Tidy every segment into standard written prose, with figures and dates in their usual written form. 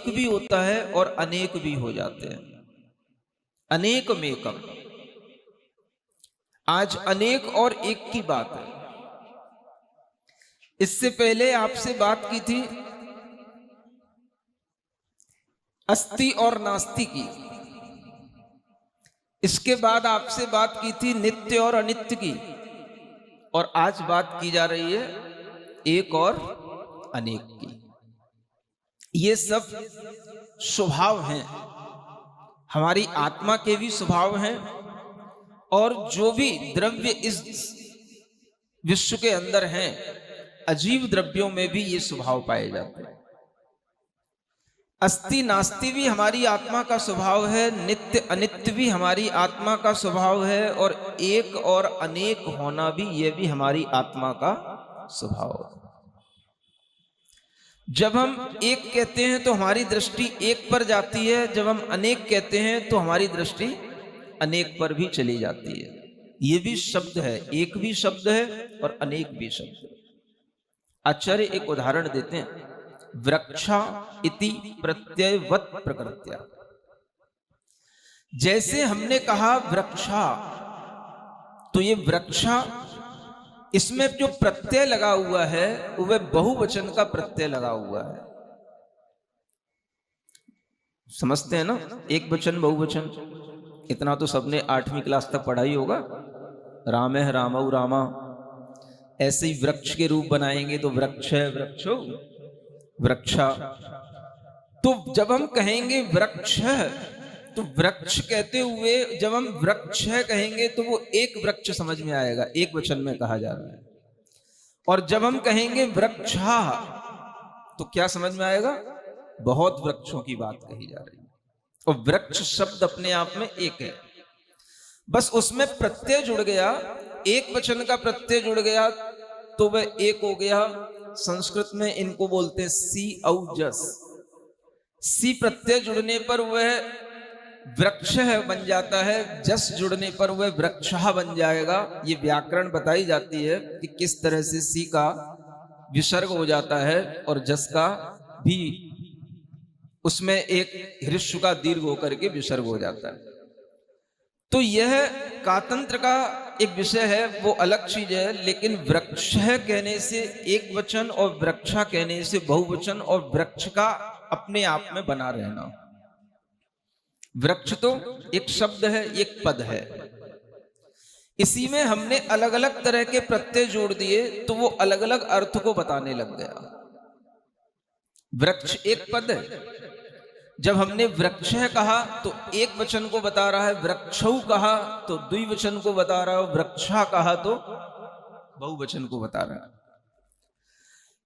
एक भी होता है और अनेक भी हो जाते हैं। अनेक मेकम। आज अनेक और एक की बात है। इससे पहले आपसे बात की थी अस्ति और नास्ति की। इसके बाद आपसे बात की थी नित्य और अनित्य की। और आज बात की जा रही है एक और अनेक की। ये सब स्वभाव हैं, हमारी आत्मा के भी स्वभाव हैं, और जो भी द्रव्य इस विश्व के अंदर हैं, अजीव द्रव्यों में भी ये स्वभाव पाए जाते हैं। अस्ति नास्ति भी हमारी आत्मा का स्वभाव है, नित्य अनित्य भी हमारी आत्मा का स्वभाव है, और एक और अनेक होना भी, ये भी हमारी आत्मा का स्वभाव है। जब हम एक कहते हैं तो हमारी दृष्टि एक पर जाती है, जब हम अनेक कहते हैं तो हमारी दृष्टि अनेक पर भी चली जाती है। ये भी शब्द है, एक भी शब्द है और अनेक भी शब्द है। आचार्य एक उदाहरण देते हैं, वृक्षा इति प्रत्ययवत प्रकृत्या। जैसे हमने कहा वृक्षा, तो ये वृक्षा, इसमें जो प्रत्यय लगा हुआ है वह बहुवचन का प्रत्यय लगा हुआ है। समझते हैं ना, एक वचन बहुवचन, इतना तो सबने 8वीं क्लास तक पढ़ा ही होगा। राम है रामौ रामा। ऐसे ही वृक्ष के रूप बनाएंगे तो वृक्ष है वृक्षो वृक्षा। तो जब हम कहेंगे वृक्ष है, तो वृक्ष कहते हुए जब हम वृक्ष है कहेंगे तो वो एक वृक्ष समझ में आएगा, एक वचन में कहा जा रहा है। और जब हम कहेंगे वृक्षा, तो क्या समझ में आएगा? बहुत वृक्षों की बात कही जा रही है। और वृक्ष शब्द अपने आप में एक है, बस उसमें प्रत्यय जुड़ गया, एक वचन का प्रत्यय जुड़ गया तो वह एक हो गया। संस्कृत में इनको बोलते हैं सी औ जस। सी प्रत्यय जुड़ने पर वह वृक्ष है बन जाता है, जस जुड़ने पर वह वृक्षा बन जाएगा। ये व्याकरण बताई जाती है कि किस तरह से सी का विसर्ग हो जाता है और जस का भी उसमें एक हृस्व का दीर्घ होकर के विसर्ग हो जाता है। तो यह कातंत्र का एक विषय है, वो अलग चीज है। लेकिन वृक्ष कहने से एक वचन और वृक्षा कहने से बहुवचन, और वृक्ष का अपने आप में बना रहना। वृक्ष तो एक शब्द है, एक पद है। इसी में हमने अलग अलग तरह के प्रत्यय जोड़ दिए तो वो अलग अलग अर्थ को बताने लग गया। वृक्ष एक पद है। जब हमने वृक्ष कहा तो एक वचन को बता रहा है, वृक्षौ कहा तो द्विवचन को बता रहा है, वृक्षा कहा तो बहुवचन को बता रहा है।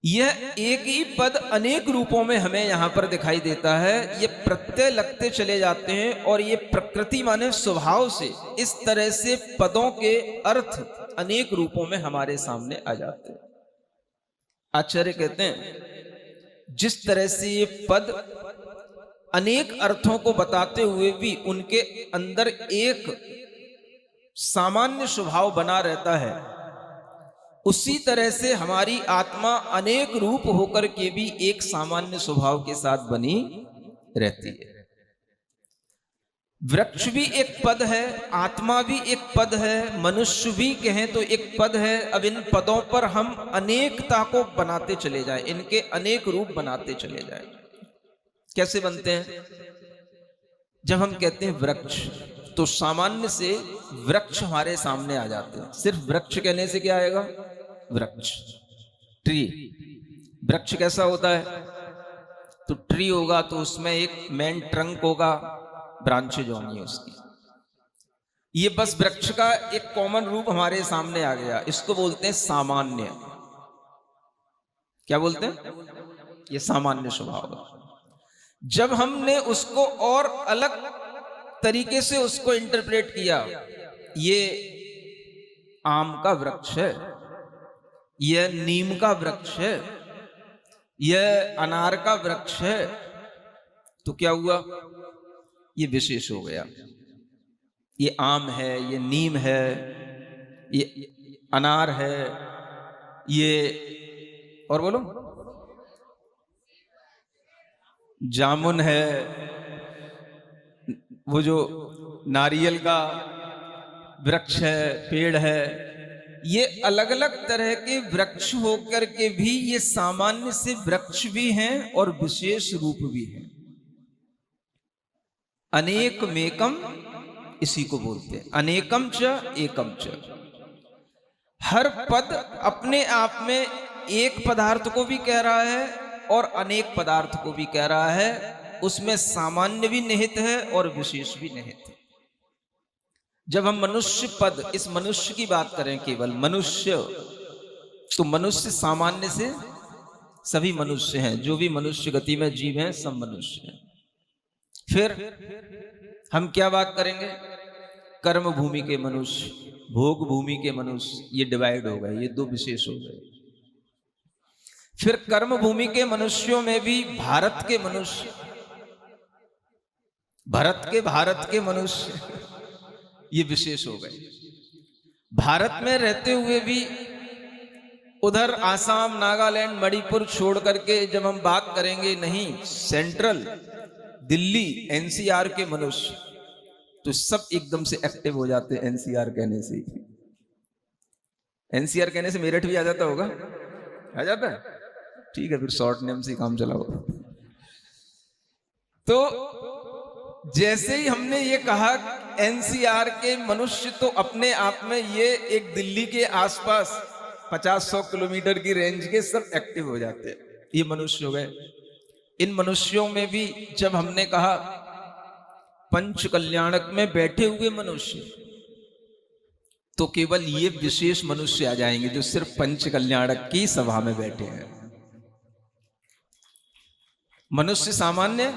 यह एक ही पद अनेक रूपों में हमें यहां पर दिखाई देता है। ये प्रत्यय लगते चले जाते हैं और ये प्रकृति माने स्वभाव से इस तरह से पदों के अर्थ अनेक रूपों में हमारे सामने आ जाते हैं। आचार्य कहते हैं जिस तरह से ये पद अनेक अर्थों को बताते हुए भी उनके अंदर एक सामान्य स्वभाव बना रहता है, उसी तरह से हमारी आत्मा अनेक रूप होकर के भी एक सामान्य स्वभाव के साथ बनी रहती है। वृक्ष भी एक पद है, आत्मा भी एक पद है, मनुष्य भी कहें तो एक पद है। अब इन पदों पर हम अनेकता को बनाते चले जाएं, इनके अनेक रूप बनाते चले जाएं। कैसे बनते हैं? जब हम कहते हैं वृक्ष, तो सामान्य से वृक्ष हमारे सामने आ जाते हैं। सिर्फ वृक्ष कहने से क्या आएगा? वृक्ष, ट्री। वृक्ष कैसा होता है? तो ट्री होगा तो उसमें एक मेन ट्रंक होगा, ब्रांचेज होंगी उसकी। ये बस वृक्ष का एक कॉमन रूप हमारे सामने आ गया। इसको बोलते हैं सामान्य। क्या बोलते हैं? ये सामान्य स्वभाव है। जब हमने उसको और अलग तरीके से उसको इंटरप्रेट किया, ये आम का वृक्ष है, यह नीम का वृक्ष है, यह अनार का वृक्ष है, तो क्या हुआ? ये विशेष हो गया। ये आम है, ये नीम है, ये अनार है, ये और बोलो जामुन है, वो जो नारियल का वृक्ष है, पेड़ है, ये अलग अलग तरह के वृक्ष होकर के भी ये सामान्य से वृक्ष भी हैं और विशेष रूप भी हैं। अनेक मेकम इसी को बोलते हैं, अनेकम च एकम च। हर पद अपने आप में एक पदार्थ को भी कह रहा है और अनेक पदार्थ को भी कह रहा है। उसमें सामान्य भी निहित है और विशेष भी निहित है। जब हम मनुष्य पद, इस मनुष्य की बात करें, केवल मनुष्य, तो मनुष्य सामान्य से सभी मनुष्य हैं, जो भी मनुष्य गति में जीव हैं सब मनुष्य हैं। फिर हम क्या बात करेंगे? कर्म भूमि के मनुष्य, भोग भूमि के मनुष्य, ये डिवाइड हो गए, ये दो विशेष हो गए। फिर कर्म भूमि के मनुष्यों में भी भारत के मनुष्य, भारत के मनुष्य, ये विशेष हो गए। भारत में रहते हुए भी उधर आसाम, नागालैंड, मणिपुर छोड़ करके जब हम बात करेंगे, नहीं, सेंट्रल दिल्ली, एनसीआर के मनुष्य, तो सब एकदम से एक्टिव हो जाते हैं एनसीआर कहने से। एनसीआर कहने से मेरठ भी आ जाता होगा, आ जाता है? ठीक है, फिर शॉर्ट नेम से काम चलाओ। तो जैसे ही हमने ये कहा एनसीआर के मनुष्य, तो अपने आप में ये एक दिल्ली के आसपास 50-100 किलोमीटर की रेंज के सब एक्टिव हो जाते हैं, ये मनुष्य हो गए। इन मनुष्यों में भी जब हमने कहा पंच कल्याणक में बैठे हुए मनुष्य, तो केवल ये विशेष मनुष्य आ जाएंगे जो सिर्फ पंच कल्याणक की सभा में बैठे हैं। मनुष्य सामान्य,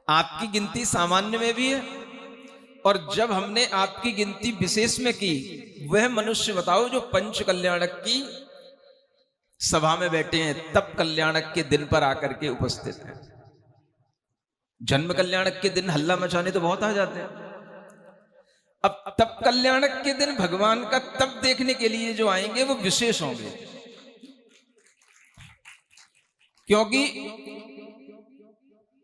आपकी गिनती सामान्य में भी है, और जब हमने आपकी गिनती विशेष में की, वह मनुष्य बताओ जो पंच कल्याणक की सभा में बैठे हैं, तब कल्याणक के दिन पर आकर के उपस्थित हैं। जन्म कल्याणक के दिन हल्ला मचाने तो बहुत आ जाते हैं, अब तब कल्याणक के दिन भगवान का तब देखने के लिए जो आएंगे वो विशेष होंगे, क्योंकि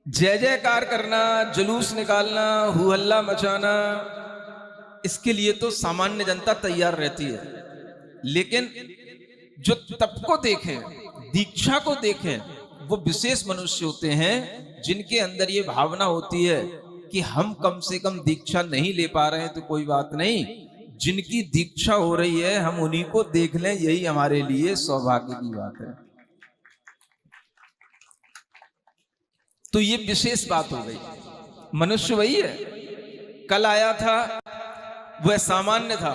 जय जयकार करना, जुलूस निकालना, हु हल्ला मचाना, इसके लिए तो सामान्य जनता तैयार रहती है। लेकिन जो तप को देखें, दीक्षा को देखें, वो विशेष मनुष्य होते हैं जिनके अंदर ये भावना होती है कि हम कम से कम दीक्षा नहीं ले पा रहे हैं तो कोई बात नहीं, जिनकी दीक्षा हो रही है हम उन्हीं को देख लें, यही हमारे लिए सौभाग्य की बात है। तो ये विशेष बात हो गई। मनुष्य वही है, कल आया था वह सामान्य था,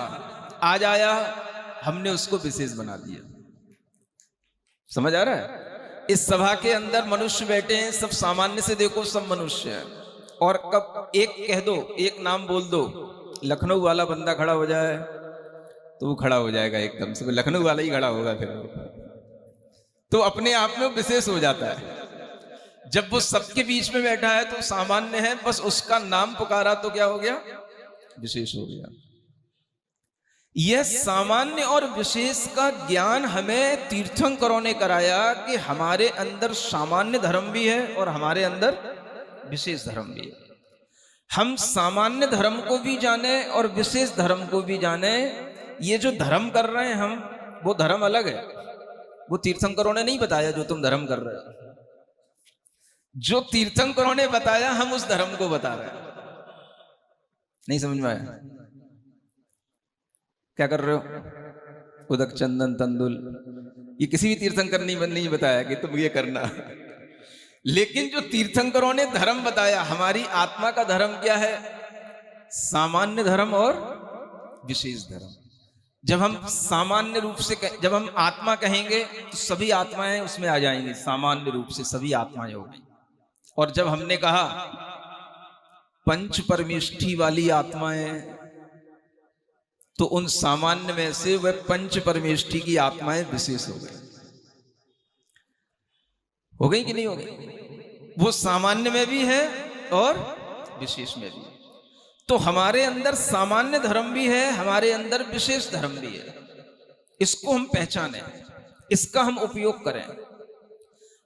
आज आया हमने उसको विशेष बना दिया। समझ आ रहा है? इस सभा के अंदर मनुष्य बैठे हैं, सब सामान्य से देखो सब मनुष्य हैं, और कब एक कह दो, एक नाम बोल दो, लखनऊ वाला बंदा खड़ा हो जाए तो वो खड़ा हो जाएगा एकदम से, लखनऊ वाला ही खड़ा होगा, फिर तो अपने आप में विशेष हो जाता है। जब वो सबके बीच में बैठा है तो सामान्य है, बस उसका नाम पुकारा तो क्या हो गया? विशेष हो गया। यह सामान्य और विशेष का ज्ञान हमें तीर्थंकरों ने कराया कि हमारे अंदर सामान्य धर्म भी है और हमारे अंदर विशेष धर्म भी है। हम सामान्य धर्म को भी जाने और विशेष धर्म को भी जाने। ये जो धर्म कर रहे हैं हम, वो धर्म अलग है, वो तीर्थंकरों ने नहीं बताया जो तुम धर्म कर रहे हो। जो तीर्थंकरों ने बताया हम उस धर्म को बता रहे हैं। नहीं समझ में आया? क्या कर रहे हो? उदक चंदन तंदुल, ये किसी भी तीर्थंकर नहीं बताया कि तुम ये करना। लेकिन जो तीर्थंकरों ने धर्म बताया, हमारी आत्मा का धर्म क्या है? सामान्य धर्म और विशेष धर्म। जब हम सामान्य रूप से जब हम आत्मा कहेंगे तो सभी आत्माएं उसमें आ जाएंगी, सामान्य रूप से सभी आत्माएं होंगी। और जब हमने कहा पंच परमेष्ठी वाली आत्माएं, तो उन सामान्य में से वह पंच परमेष्ठी की आत्माएं विशेष हो गई। हो गई कि नहीं हो गई? वो सामान्य में भी है और विशेष में भी। तो हमारे अंदर सामान्य धर्म भी है, हमारे अंदर विशेष धर्म भी है। इसको हम पहचानें, इसका हम उपयोग करें।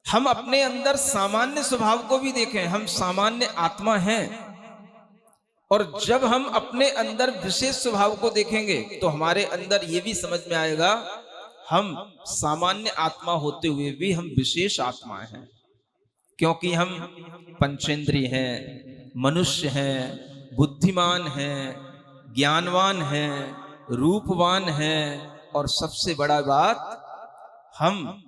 हम अपने अंदर सामान्य स्वभाव को भी देखें, हम सामान्य आत्मा हैं, और जब हम अपने अंदर विशेष स्वभाव को देखेंगे तो हमारे अंदर ये भी समझ में आएगा हम सामान्य आत्मा होते हुए भी हम विशेष आत्मा हैं, क्योंकि हम पंचेंद्रिय हैं, मनुष्य हैं, बुद्धिमान हैं, ज्ञानवान हैं, रूपवान हैं, और सबसे बड़ा बात हम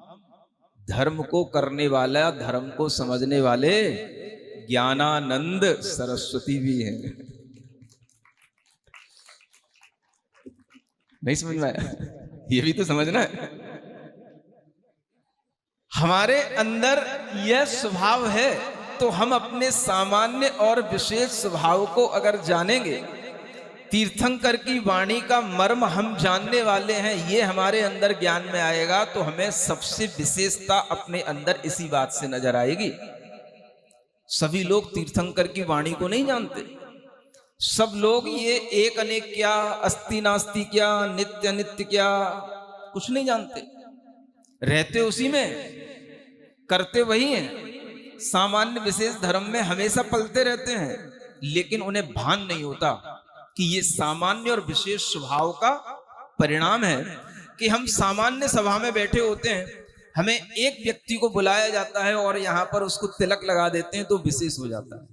धर्म को करने वाला, धर्म को समझने वाले ज्ञानानंद सरस्वती भी हैं। नहीं समझ में आया? ये भी तो समझना है। हमारे अंदर यह स्वभाव है, तो हम अपने सामान्य और विशेष स्वभाव को अगर जानेंगे, तीर्थंकर की वाणी का मर्म हम जानने वाले हैं, ये हमारे अंदर ज्ञान में आएगा, तो हमें सबसे विशेषता अपने अंदर इसी बात से नजर आएगी। सभी लोग तीर्थंकर की वाणी को नहीं जानते। सब लोग ये एक अनेक क्या, अस्ति नास्ति क्या, नित्य अनित्य क्या, कुछ नहीं जानते। रहते उसी में, करते वही हैं, सामान्य विशेष धर्म में हमेशा पलते रहते हैं, लेकिन उन्हें भान नहीं होता कि ये सामान्य और विशेष स्वभाव का परिणाम है कि हम सामान्य सभा में बैठे होते हैं, हमें एक व्यक्ति को बुलाया जाता है और यहां पर उसको तिलक लगा देते हैं तो विशेष हो जाता है,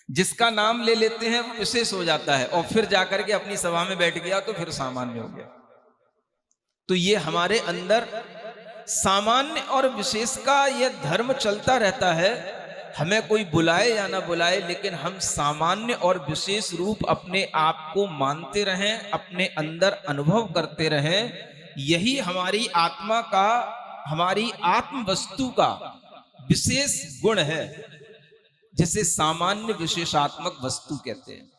जिसका नाम ले लेते हैं वो विशेष हो जाता है, और फिर जाकर के अपनी सभा में बैठ गया तो फिर सामान्य हो गया। तो ये हमारे अंदर सामान्य और विशेष का यह धर्म चलता रहता है। हमें कोई बुलाए या ना बुलाए, लेकिन हम सामान्य और विशेष रूप अपने आप को मानते रहें, अपने अंदर अनुभव करते रहें। यही हमारी आत्मा का, हमारी आत्म वस्तु का विशेष गुण है, जिसे सामान्य विशेषात्मक वस्तु कहते हैं।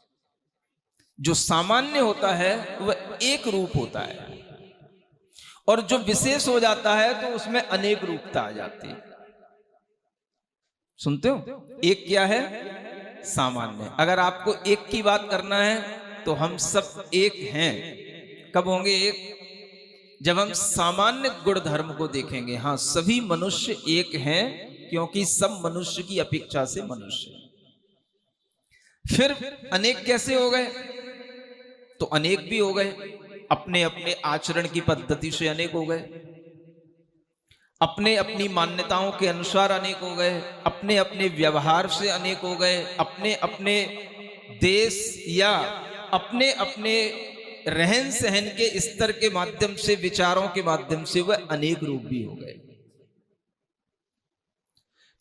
जो सामान्य होता है वह एक रूप होता है, और जो विशेष हो जाता है तो उसमें अनेक रूपता आ जाती है। सुनते हो? एक क्या है? सामान्य। अगर आपको एक की बात करना है तो हम सब एक हैं। कब होंगे एक? जब हम सामान्य गुण धर्म को देखेंगे। हाँ, सभी मनुष्य एक हैं, क्योंकि सब मनुष्य की अपेक्षा से मनुष्य। फिर अनेक कैसे हो गए? तो अनेक भी हो गए, अपने अपने आचरण की पद्धति से अनेक हो गए, अपने अपनी मान्यताओं के अनुसार अनेक हो गए, अपने अपने व्यवहार से अनेक हो गए, अपने अपने देश या अपने अपने रहन सहन के स्तर के माध्यम से, विचारों के माध्यम से वह अनेक रूप भी हो गए।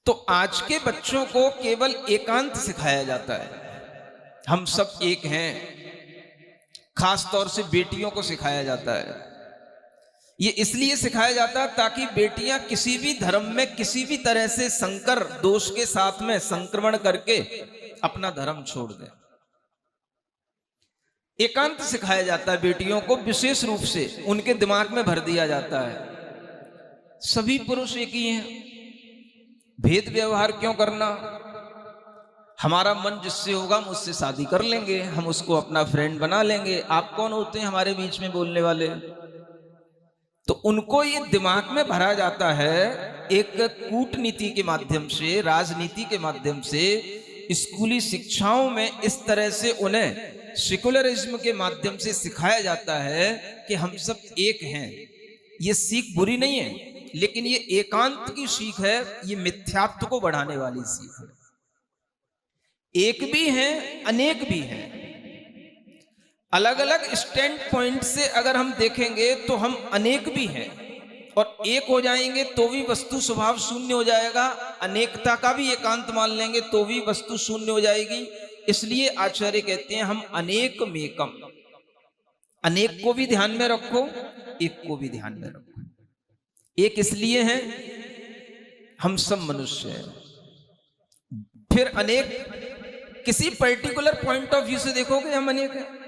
तो आज के बच्चों को केवल एकांत सिखाया जाता है। हम सब एक हैं। खास तौर से बेटियों को सिखाया जाता है। ये इसलिए सिखाया जाता है ताकि बेटियां किसी भी धर्म में किसी भी तरह से संकर दोष के साथ में संक्रमण करके अपना धर्म छोड़ दें। एकांत सिखाया जाता है बेटियों को, विशेष रूप से उनके दिमाग में भर दिया जाता है सभी पुरुष एक ही हैं, भेद व्यवहार क्यों करना, हमारा मन जिससे होगा हम उससे शादी कर लेंगे, हम उसको अपना फ्रेंड बना लेंगे, आप कौन होते हैं हमारे बीच में बोलने वाले। तो उनको ये दिमाग में भरा जाता है एक कूटनीति के माध्यम से, राजनीति के माध्यम से, स्कूली शिक्षाओं में इस तरह से उन्हें सेकुलरिज्म के माध्यम से सिखाया जाता है कि हम सब एक हैं। ये सीख बुरी नहीं है, लेकिन ये एकांत की सीख है, ये मिथ्यात्व को बढ़ाने वाली सीख है। एक भी हैं, अनेक भी हैं। अलग अलग स्टैंड पॉइंट से अगर हम देखेंगे तो हम अनेक भी हैं, और एक हो जाएंगे तो भी वस्तु स्वभाव शून्य हो जाएगा, अनेकता का भी एकांत मान लेंगे तो भी वस्तु शून्य हो जाएगी। इसलिए आचार्य कहते हैं हम अनेकम एकम, अनेक को भी ध्यान में रखो, एक को भी ध्यान में रखो। एक इसलिए है हम सब मनुष्य हैं, फिर अनेक किसी पर्टिकुलर पॉइंट ऑफ व्यू से देखोगे हम अनेक हैं।